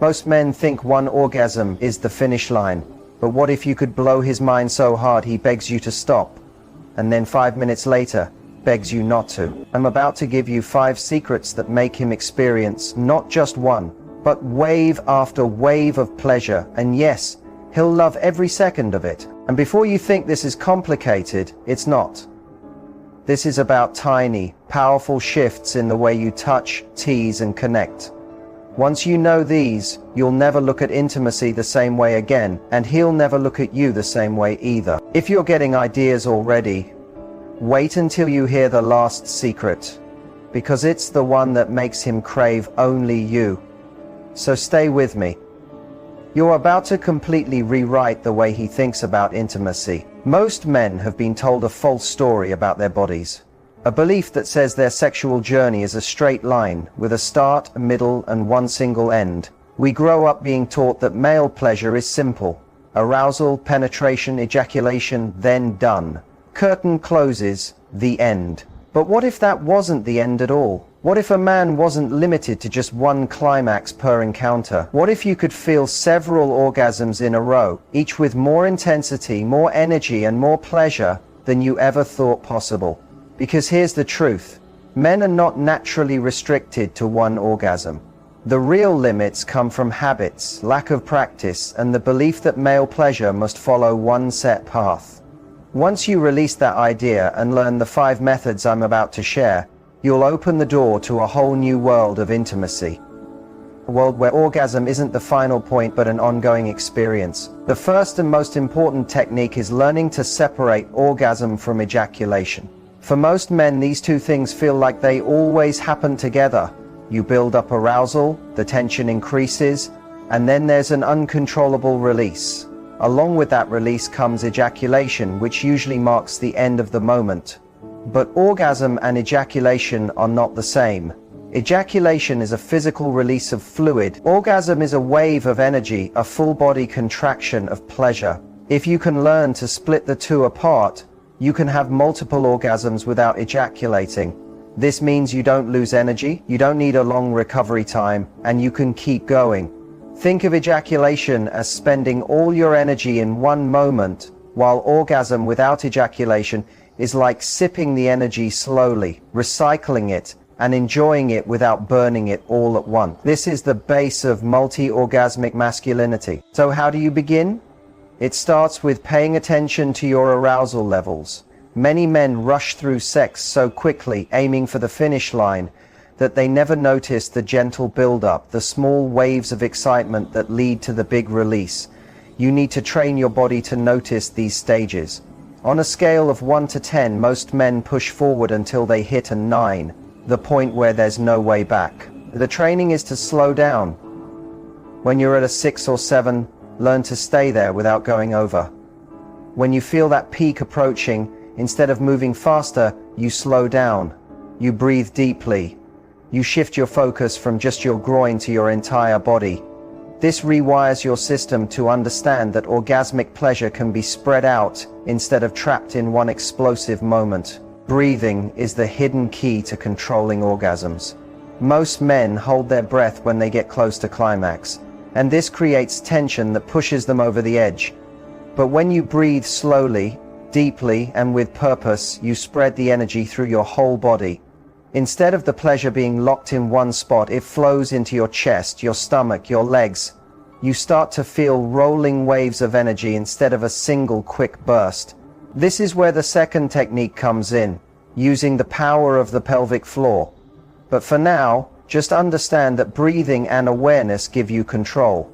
Most men think one orgasm is the finish line, but what if you could blow his mind so hard he begs you to stop, and then 5 minutes later begs you not to? I'm about to give you 5 secrets that make him experience not just one, but wave after wave of pleasure, and yes, he'll love every second of it. And before you think this is complicated, it's not. This is about tiny, powerful shifts in the way you touch, tease, and connect. Once you know these, you'll never look at intimacy the same way again, and he'll never look at you the same way either. If you're getting ideas already, wait until you hear the last secret, because it's the one that makes him crave only you. So stay with me. You're about to completely rewrite the way he thinks about intimacy. Most men have been told a false story about their bodies. A belief that says their sexual journey is a straight line, with a start, a middle, and one single end. We grow up being taught that male pleasure is simple. Arousal, penetration, ejaculation, then done. Curtain closes, the end. But what if that wasn't the end at all? What if a man wasn't limited to just one climax per encounter? What if you could feel several orgasms in a row, each with more intensity, more energy, and more pleasure than you ever thought possible? Because here's the truth. Men are not naturally restricted to one orgasm. The real limits come from habits, lack of practice, and the belief that male pleasure must follow one set path. Once you release that idea and learn the 5 methods I'm about to share, you'll open the door to a whole new world of intimacy. A world where orgasm isn't the final point but an ongoing experience. The first and most important technique is learning to separate orgasm from ejaculation. For most men, these two things feel like they always happen together. You build up arousal, the tension increases, and then there's an uncontrollable release. Along with that release comes ejaculation, which usually marks the end of the moment. But orgasm and ejaculation are not the same. Ejaculation is a physical release of fluid. Orgasm is a wave of energy, a full body contraction of pleasure. If you can learn to split the two apart, you can have multiple orgasms without ejaculating. This means you don't lose energy, you don't need a long recovery time, and you can keep going. Think of ejaculation as spending all your energy in one moment, while orgasm without ejaculation is like sipping the energy slowly, recycling it, and enjoying it without burning it all at once. This is the base of multi-orgasmic masculinity. So how do you begin? It starts with paying attention to your arousal levels. Many men rush through sex so quickly, aiming for the finish line, that they never notice the gentle build-up, the small waves of excitement that lead to the big release. You need to train your body to notice these stages. On a scale of 1 to 10, most men push forward until they hit a 9, the point where there's no way back. The training is to slow down. When you're at a 6 or 7, learn to stay there without going over. When you feel that peak approaching, instead of moving faster, you slow down. You breathe deeply. You shift your focus from just your groin to your entire body. This rewires your system to understand that orgasmic pleasure can be spread out instead of trapped in one explosive moment. Breathing is the hidden key to controlling orgasms. Most men hold their breath when they get close to climax, and this creates tension that pushes them over the edge. But when you breathe slowly, deeply, and with purpose, you spread the energy through your whole body. Instead of the pleasure being locked in one spot, it flows into your chest, your stomach, your legs. You start to feel rolling waves of energy instead of a single quick burst. This is where the second technique comes in, using the power of the pelvic floor. But for now, just understand that breathing and awareness give you control.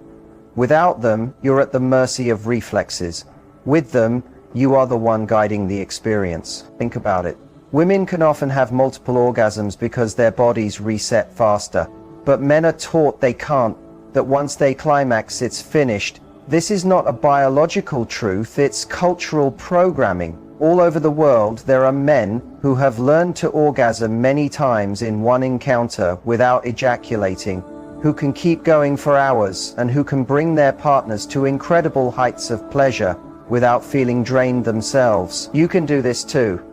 Without them, you're at the mercy of reflexes. With them, you are the one guiding the experience. Think about it. Women can often have multiple orgasms because their bodies reset faster. But men are taught they can't, that once they climax, it's finished. This is not a biological truth, it's cultural programming. All over the world, there are men who have learned to orgasm many times in one encounter without ejaculating, who can keep going for hours, and who can bring their partners to incredible heights of pleasure without feeling drained themselves. You can do this too.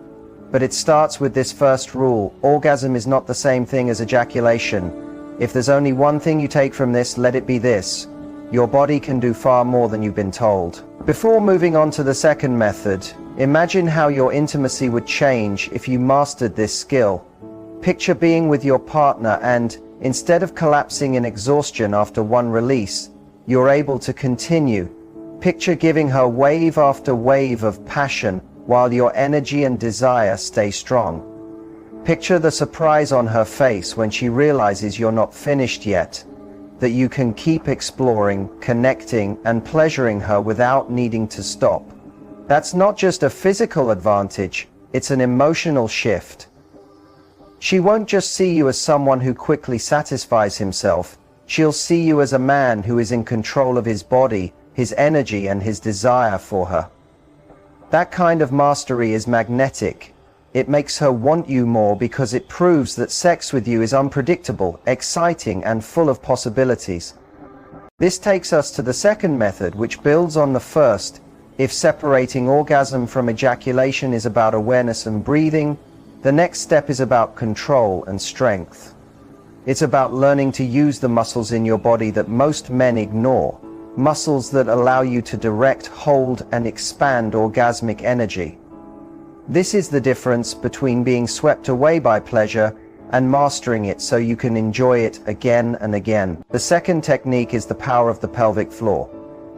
But it starts with this first rule: orgasm is not the same thing as ejaculation. If there's only one thing you take from this, let it be this: your body can do far more than you've been told. Before moving on to the second method, imagine how your intimacy would change if you mastered this skill. Picture being with your partner and, instead of collapsing in exhaustion after one release, you're able to continue. Picture giving her wave after wave of passion while your energy and desire stay strong. Picture the surprise on her face when she realizes you're not finished yet, that you can keep exploring, connecting, and pleasuring her without needing to stop. That's not just a physical advantage, it's an emotional shift. She won't just see you as someone who quickly satisfies himself, she'll see you as a man who is in control of his body, his energy, and his desire for her. That kind of mastery is magnetic. It makes her want you more because it proves that sex with you is unpredictable, exciting, and full of possibilities. This takes us to the second method, which builds on the first. If separating orgasm from ejaculation is about awareness and breathing, the next step is about control and strength. It's about learning to use the muscles in your body that most men ignore, muscles that allow you to direct, hold, and expand orgasmic energy. This is the difference between being swept away by pleasure and mastering it so you can enjoy it again and again. The second technique is the power of the pelvic floor.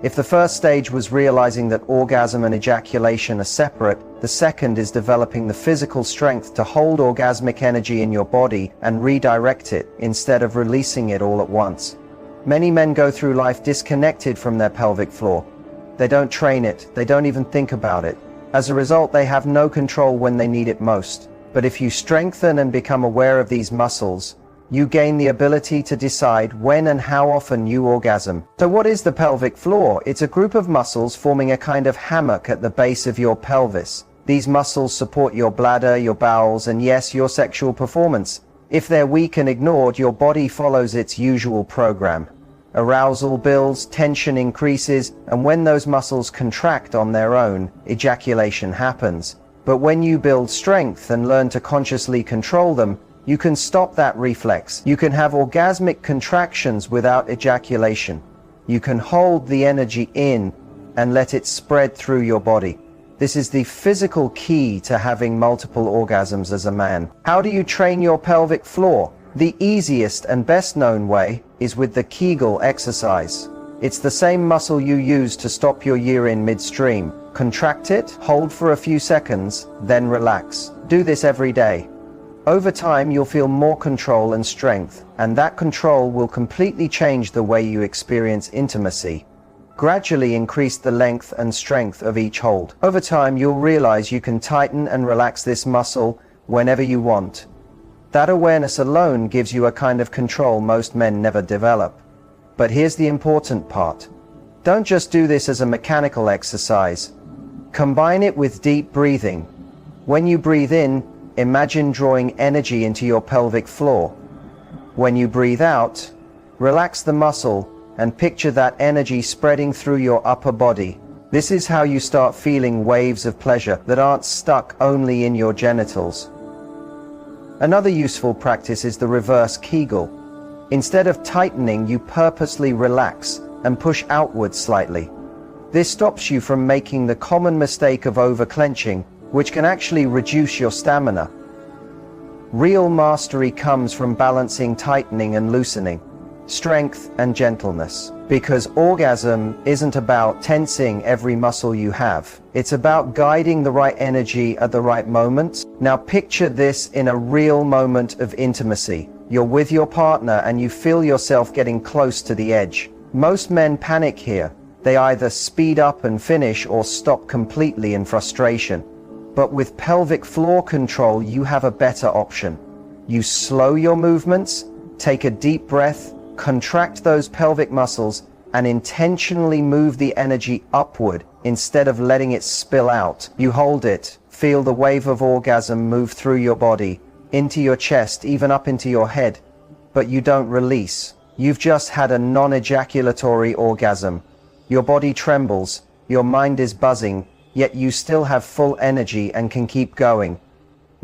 If the first stage was realizing that orgasm and ejaculation are separate, the second is developing the physical strength to hold orgasmic energy in your body and redirect it instead of releasing it all at once. Many men go through life disconnected from their pelvic floor. They don't train it, they don't even think about it. As a result, they have no control when they need it most. But if you strengthen and become aware of these muscles, you gain the ability to decide when and how often you orgasm. So what is the pelvic floor? It's a group of muscles forming a kind of hammock at the base of your pelvis. These muscles support your bladder, your bowels, and yes, your sexual performance. If they're weak and ignored, your body follows its usual program. Arousal builds, tension increases, and when those muscles contract on their own, ejaculation happens. But when you build strength and learn to consciously control them, you can stop that reflex. You can have orgasmic contractions without ejaculation. You can hold the energy in and let it spread through your body. This is the physical key to having multiple orgasms as a man. How do you train your pelvic floor? The easiest and best known way is with the Kegel exercise. It's the same muscle you use to stop your urine midstream. Contract it, hold for a few seconds, then relax. Do this every day. Over time, you'll feel more control and strength, and that control will completely change the way you experience intimacy. Gradually increase the length and strength of each hold. Over time, you'll realize you can tighten and relax this muscle whenever you want. That awareness alone gives you a kind of control most men never develop. But here's the important part. Don't just do this as a mechanical exercise. Combine it with deep breathing. When you breathe in, imagine drawing energy into your pelvic floor. When you breathe out, relax the muscle and picture that energy spreading through your upper body. This is how you start feeling waves of pleasure that aren't stuck only in your genitals. Another useful practice is the reverse Kegel. Instead of tightening, you purposely relax and push outwards slightly. This stops you from making the common mistake of over-clenching, which can actually reduce your stamina. Real mastery comes from balancing tightening and loosening, strength and gentleness. Because orgasm isn't about tensing every muscle you have. It's about guiding the right energy at the right moment. Now picture this in a real moment of intimacy. You're with your partner and you feel yourself getting close to the edge. Most men panic here. They either speed up and finish or stop completely in frustration. But with pelvic floor control, you have a better option. You slow your movements, take a deep breath, contract those pelvic muscles, and intentionally move the energy upward instead of letting it spill out. You hold it, feel the wave of orgasm move through your body, into your chest, even up into your head, but you don't release. You've just had a non-ejaculatory orgasm. Your body trembles, your mind is buzzing, yet you still have full energy and can keep going.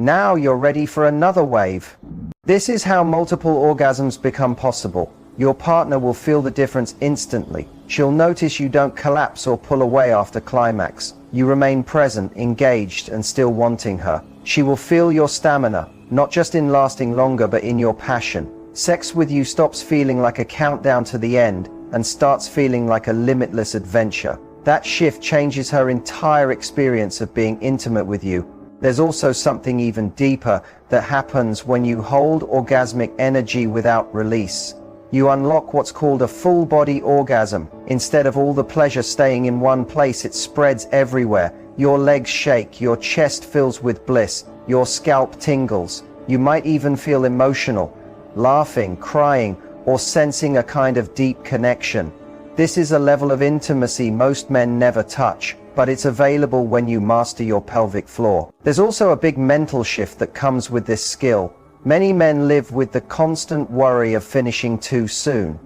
Now you're ready for another wave. This is how multiple orgasms become possible. Your partner will feel the difference instantly. She'll notice you don't collapse or pull away after climax. You remain present, engaged, and still wanting her. She will feel your stamina, not just in lasting longer but in your passion. Sex with you stops feeling like a countdown to the end and starts feeling like a limitless adventure. That shift changes her entire experience of being intimate with you. There's also something even deeper that happens when you hold orgasmic energy without release. You unlock what's called a full-body orgasm. Instead of all the pleasure staying in one place, it spreads everywhere. Your legs shake, your chest fills with bliss, your scalp tingles. You might even feel emotional, laughing, crying, or sensing a kind of deep connection. This is a level of intimacy most men never touch, but it's available when you master your pelvic floor. There's also a big mental shift that comes with this skill. Many men live with the constant worry of finishing too soon.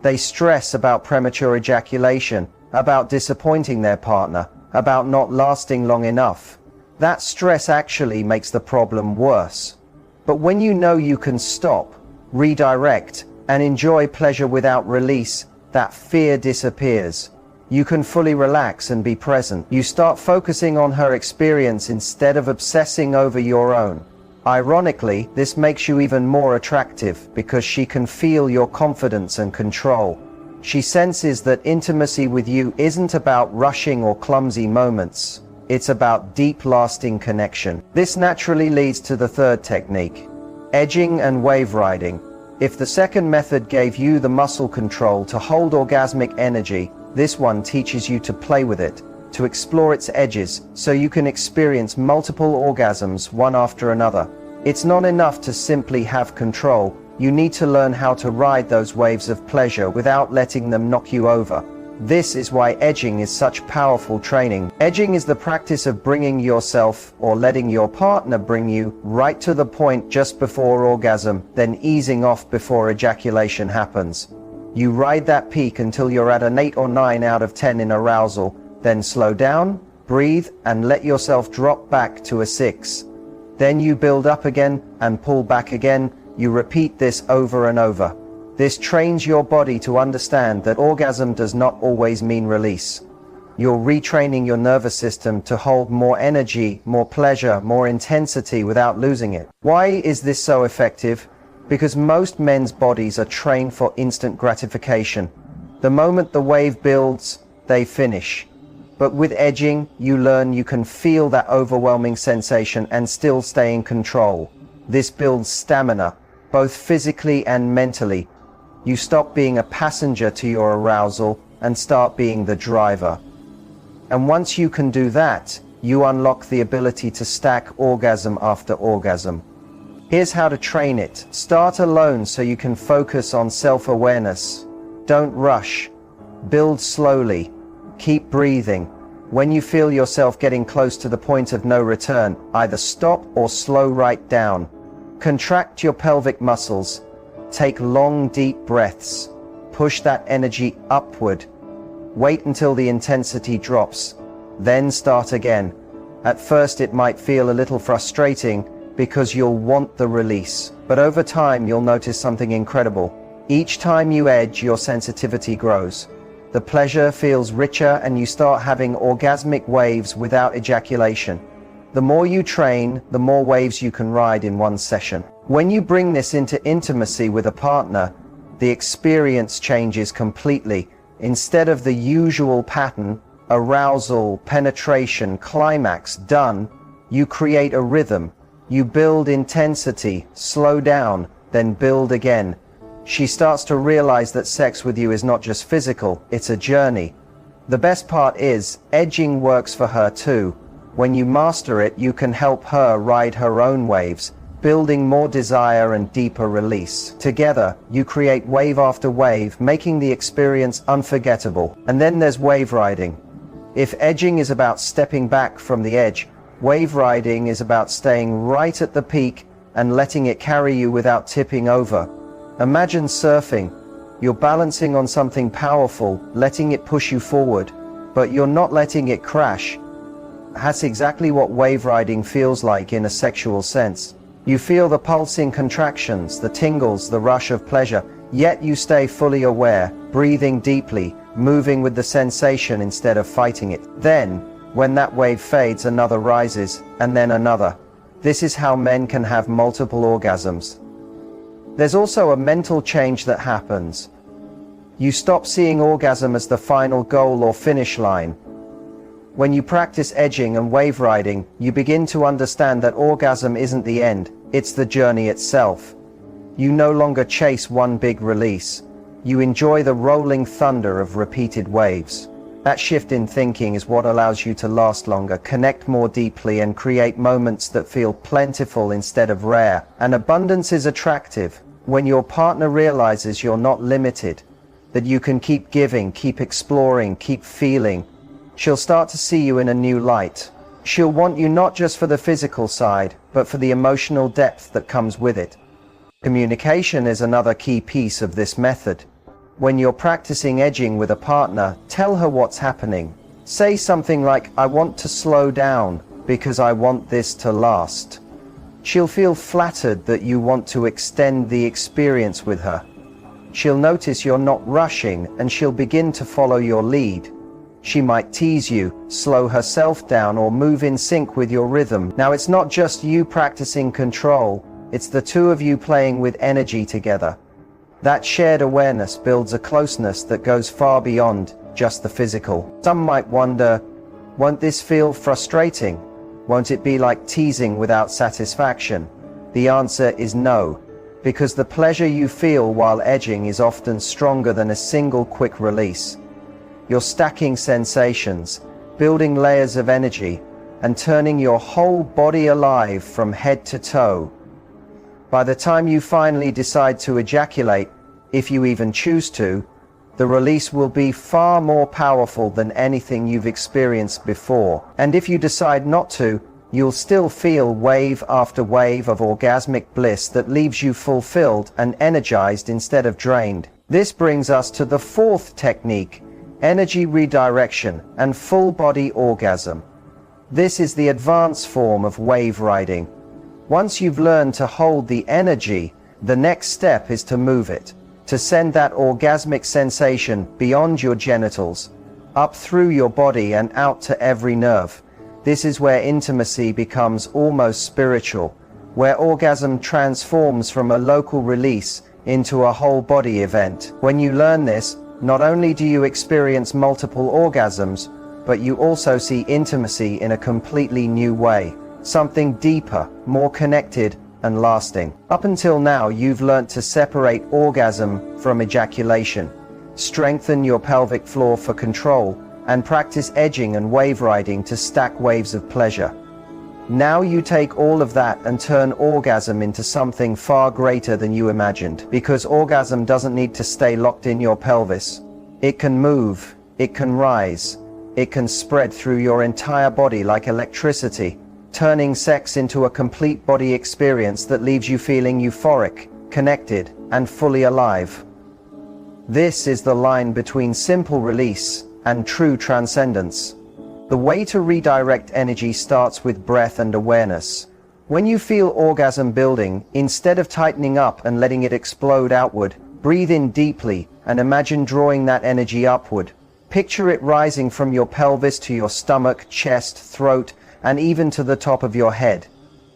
They stress about premature ejaculation, about disappointing their partner, about not lasting long enough. That stress actually makes the problem worse. But when you know you can stop, redirect, and enjoy pleasure without release, that fear disappears. You can fully relax and be present. You start focusing on her experience instead of obsessing over your own. Ironically, this makes you even more attractive because she can feel your confidence and control. She senses that intimacy with you isn't about rushing or clumsy moments. It's about deep, lasting connection. This naturally leads to the third technique, edging and wave riding. If the second method gave you the muscle control to hold orgasmic energy, this one teaches you to play with it, to explore its edges, so you can experience multiple orgasms one after another. It's not enough to simply have control. You need to learn how to ride those waves of pleasure without letting them knock you over. This is why edging is such powerful training. Edging is the practice of bringing yourself, or letting your partner bring you, right to the point just before orgasm, then easing off before ejaculation happens. You ride that peak until you're at an 8 or 9 out of 10 in arousal, then slow down, breathe, and let yourself drop back to a 6. Then you build up again and pull back again. You repeat this over and over. This trains your body to understand that orgasm does not always mean release. You're retraining your nervous system to hold more energy, more pleasure, more intensity without losing it. Why is this so effective? Because most men's bodies are trained for instant gratification. The moment the wave builds, they finish. But with edging, you learn you can feel that overwhelming sensation and still stay in control. This builds stamina, both physically and mentally. You stop being a passenger to your arousal and start being the driver. And once you can do that, you unlock the ability to stack orgasm after orgasm. Here's how to train it. Start alone so you can focus on self-awareness. Don't rush. Build slowly. Keep breathing. When you feel yourself getting close to the point of no return, either stop or slow right down. Contract your pelvic muscles. Take long, deep breaths. Push that energy upward. Wait until the intensity drops. Then start again. At first it might feel a little frustrating because you'll want the release. But over time you'll notice something incredible. Each time you edge, your sensitivity grows. The pleasure feels richer and you start having orgasmic waves without ejaculation. The more you train, the more waves you can ride in one session. When you bring this into intimacy with a partner, the experience changes completely. Instead of the usual pattern, arousal, penetration, climax, done, you create a rhythm. You build intensity, slow down, then build again. She starts to realize that sex with you is not just physical, it's a journey. The best part is, edging works for her too. When you master it, you can help her ride her own waves, building more desire and deeper release. Together, you create wave after wave, making the experience unforgettable. And then there's wave riding. If edging is about stepping back from the edge, wave riding is about staying right at the peak and letting it carry you without tipping over. Imagine surfing. You're balancing on something powerful, letting it push you forward, but you're not letting it crash. That's exactly what wave riding feels like in a sexual sense. You feel the pulsing contractions, the tingles, the rush of pleasure, yet you stay fully aware, breathing deeply, moving with the sensation instead of fighting it. Then, when that wave fades, another rises, and then another. This is how men can have multiple orgasms. There's also a mental change that happens. You stop seeing orgasm as the final goal or finish line. When you practice edging and wave riding, you begin to understand that orgasm isn't the end, it's the journey itself. You no longer chase one big release. You enjoy the rolling thunder of repeated waves. That shift in thinking is what allows you to last longer, connect more deeply, and create moments that feel plentiful instead of rare. And abundance is attractive when your partner realizes you're not limited, that you can keep giving, keep exploring, keep feeling. She'll start to see you in a new light. She'll want you not just for the physical side, but for the emotional depth that comes with it. Communication is another key piece of this method. When you're practicing edging with a partner, tell her what's happening. Say something like, "I want to slow down because I want this to last." She'll feel flattered that you want to extend the experience with her. She'll notice you're not rushing, and she'll begin to follow your lead. She might tease you, slow herself down, or move in sync with your rhythm. Now, it's not just you practicing control, it's the two of you playing with energy together. That shared awareness builds a closeness that goes far beyond just the physical. Some might wonder, won't this feel frustrating? Won't it be like teasing without satisfaction? The answer is no, because the pleasure you feel while edging is often stronger than a single quick release. You're stacking sensations, building layers of energy, and turning your whole body alive from head to toe. By the time you finally decide to ejaculate, if you even choose to, the release will be far more powerful than anything you've experienced before. And if you decide not to, you'll still feel wave after wave of orgasmic bliss that leaves you fulfilled and energized instead of drained. This brings us to the fourth technique, energy redirection and full body orgasm. This is the advanced form of wave riding. Once you've learned to hold the energy, the next step is to move it, to send that orgasmic sensation beyond your genitals, up through your body and out to every nerve. This is where intimacy becomes almost spiritual, where orgasm transforms from a local release into a whole body event. When you learn this, not only do you experience multiple orgasms, but you also see intimacy in a completely new way, something deeper, more connected, and lasting. Up until now, you've learnt to separate orgasm from ejaculation, strengthen your pelvic floor for control, and practice edging and wave riding to stack waves of pleasure. Now you take all of that and turn orgasm into something far greater than you imagined, because orgasm doesn't need to stay locked in your pelvis. It can move, it can rise, it can spread through your entire body like electricity, turning sex into a complete body experience that leaves you feeling euphoric, connected, and fully alive. This is the line between simple release and true transcendence. The way to redirect energy starts with breath and awareness. When you feel orgasm building, instead of tightening up and letting it explode outward, breathe in deeply and imagine drawing that energy upward. Picture it rising from your pelvis to your stomach, chest, throat, and even to the top of your head.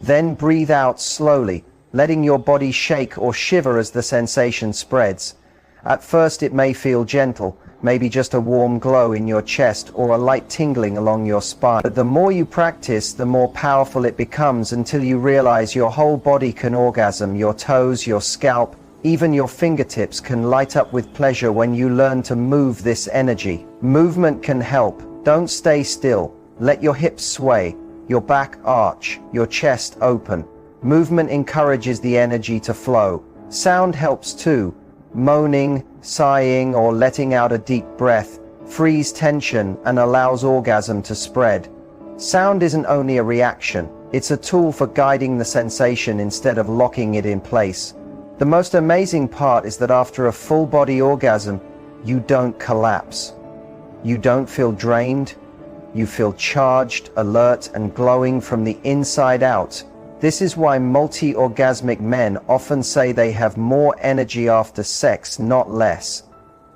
Then breathe out slowly, letting your body shake or shiver as the sensation spreads. At first it may feel gentle, maybe just a warm glow in your chest or a light tingling along your spine. But the more you practice, the more powerful it becomes, until you realize your whole body can orgasm. Your toes, your scalp, even your fingertips can light up with pleasure when you learn to move this energy. Movement can help. Don't stay still. Let your hips sway, your back arch, your chest open. Movement encourages the energy to flow. Sound helps too. Moaning, sighing, or letting out a deep breath frees tension and allows orgasm to spread. Sound isn't only a reaction, it's a tool for guiding the sensation instead of locking it in place. The most amazing part is that after a full body orgasm, you don't collapse. You don't feel drained. You feel charged, alert, and glowing from the inside out. This is why multi-orgasmic men often say they have more energy after sex, not less.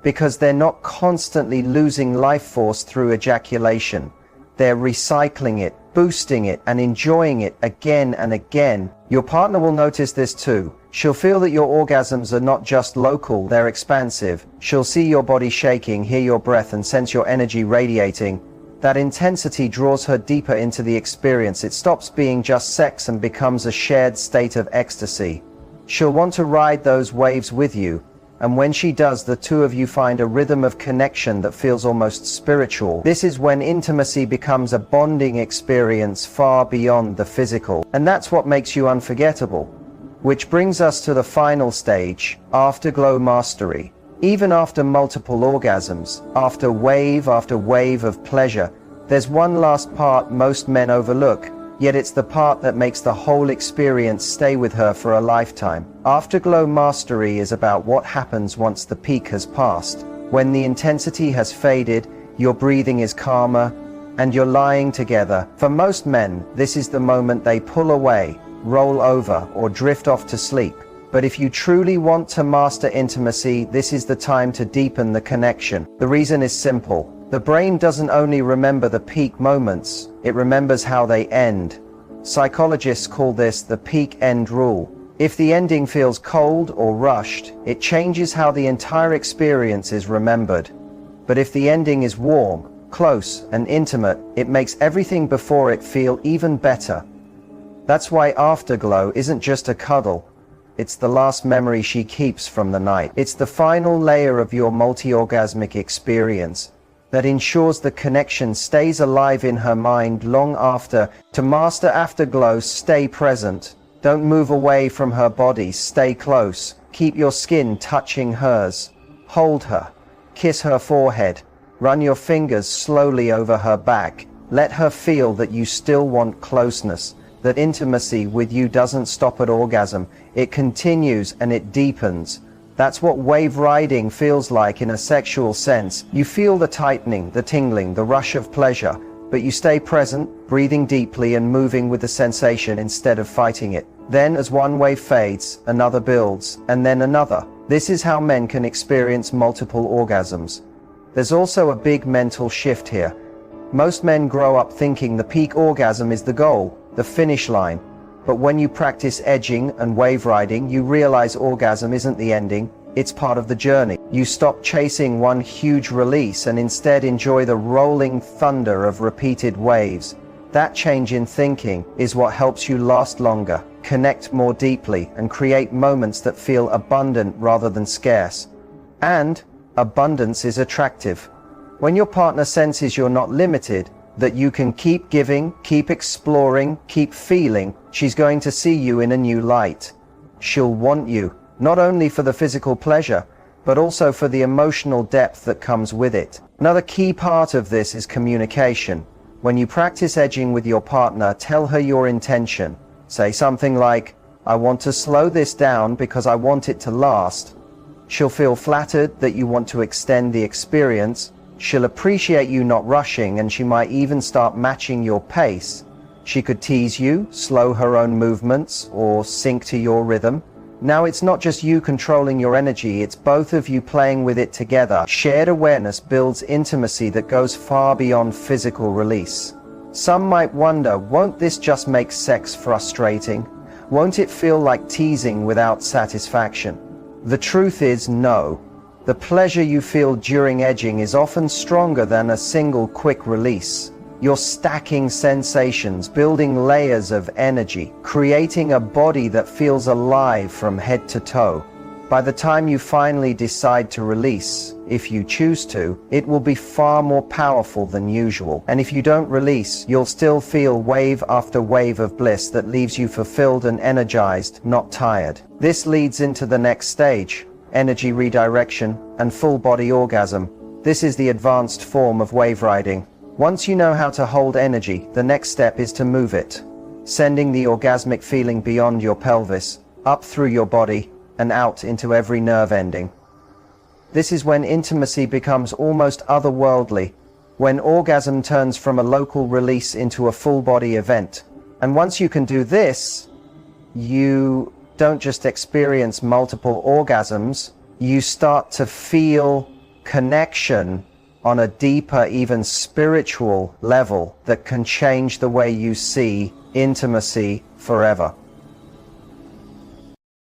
Because they're not constantly losing life force through ejaculation. They're recycling it, boosting it, and enjoying it again and again. Your partner will notice this too. She'll feel that your orgasms are not just local, they're expansive. She'll see your body shaking, hear your breath, and sense your energy radiating. That intensity draws her deeper into the experience. It stops being just sex and becomes a shared state of ecstasy. She'll want to ride those waves with you, and when she does, the two of you find a rhythm of connection that feels almost spiritual. This is when intimacy becomes a bonding experience far beyond the physical. And that's what makes you unforgettable. Which brings us to the final stage, afterglow mastery. Even after multiple orgasms, after wave of pleasure, there's one last part most men overlook, yet it's the part that makes the whole experience stay with her for a lifetime. Afterglow mastery is about what happens once the peak has passed. When the intensity has faded, your breathing is calmer, and you're lying together. For most men, this is the moment they pull away, roll over, or drift off to sleep. But if you truly want to master intimacy, this is the time to deepen the connection. The reason is simple. The brain doesn't only remember the peak moments, it remembers how they end. Psychologists call this the peak-end rule. If the ending feels cold or rushed, it changes how the entire experience is remembered. But if the ending is warm, close, and intimate, it makes everything before it feel even better. That's why afterglow isn't just a cuddle. It's the last memory she keeps from the night. It's the final layer of your multi-orgasmic experience that ensures the connection stays alive in her mind long after. To master afterglow, stay present. Don't move away from her body, stay close. Keep your skin touching hers. Hold her. Kiss her forehead. Run your fingers slowly over her back. Let her feel that you still want closeness, that intimacy with you doesn't stop at orgasm. It continues and it deepens. That's what wave riding feels like in a sexual sense. You feel the tightening, the tingling, the rush of pleasure, but you stay present, breathing deeply and moving with the sensation instead of fighting it. Then as one wave fades, another builds, and then another. This is how men can experience multiple orgasms. There's also a big mental shift here. Most men grow up thinking the peak orgasm is the goal, the finish line. But when you practice edging and wave riding, you realize orgasm isn't the ending, it's part of the journey. You stop chasing one huge release and instead enjoy the rolling thunder of repeated waves. That change in thinking is what helps you last longer, connect more deeply, and create moments that feel abundant rather than scarce. And abundance is attractive. When your partner senses you're not limited, that you can keep giving, keep exploring, keep feeling, she's going to see you in a new light. She'll want you, not only for the physical pleasure, but also for the emotional depth that comes with it. Another key part of this is communication. When you practice edging with your partner, tell her your intention. Say something like, "I want to slow this down because I want it to last." She'll feel flattered that you want to extend the experience. She'll appreciate you not rushing, and she might even start matching your pace. She could tease you, slow her own movements, or sync to your rhythm. Now it's not just you controlling your energy, it's both of you playing with it together. Shared awareness builds intimacy that goes far beyond physical release. Some might wonder, won't this just make sex frustrating? Won't it feel like teasing without satisfaction? The truth is no. The pleasure you feel during edging is often stronger than a single quick release. You're stacking sensations, building layers of energy, creating a body that feels alive from head to toe. By the time you finally decide to release, if you choose to, it will be far more powerful than usual. And if you don't release, you'll still feel wave after wave of bliss that leaves you fulfilled and energized, not tired. This leads into the next stage. Energy redirection, and full body orgasm. This is the advanced form of wave riding. Once you know how to hold energy, the next step is to move it, sending the orgasmic feeling beyond your pelvis, up through your body, and out into every nerve ending. This is when intimacy becomes almost otherworldly. when orgasm turns from a local release into a full body event. And once you can do this, you don't just experience multiple orgasms, you start to feel connection on a deeper, even spiritual level that can change the way you see intimacy forever.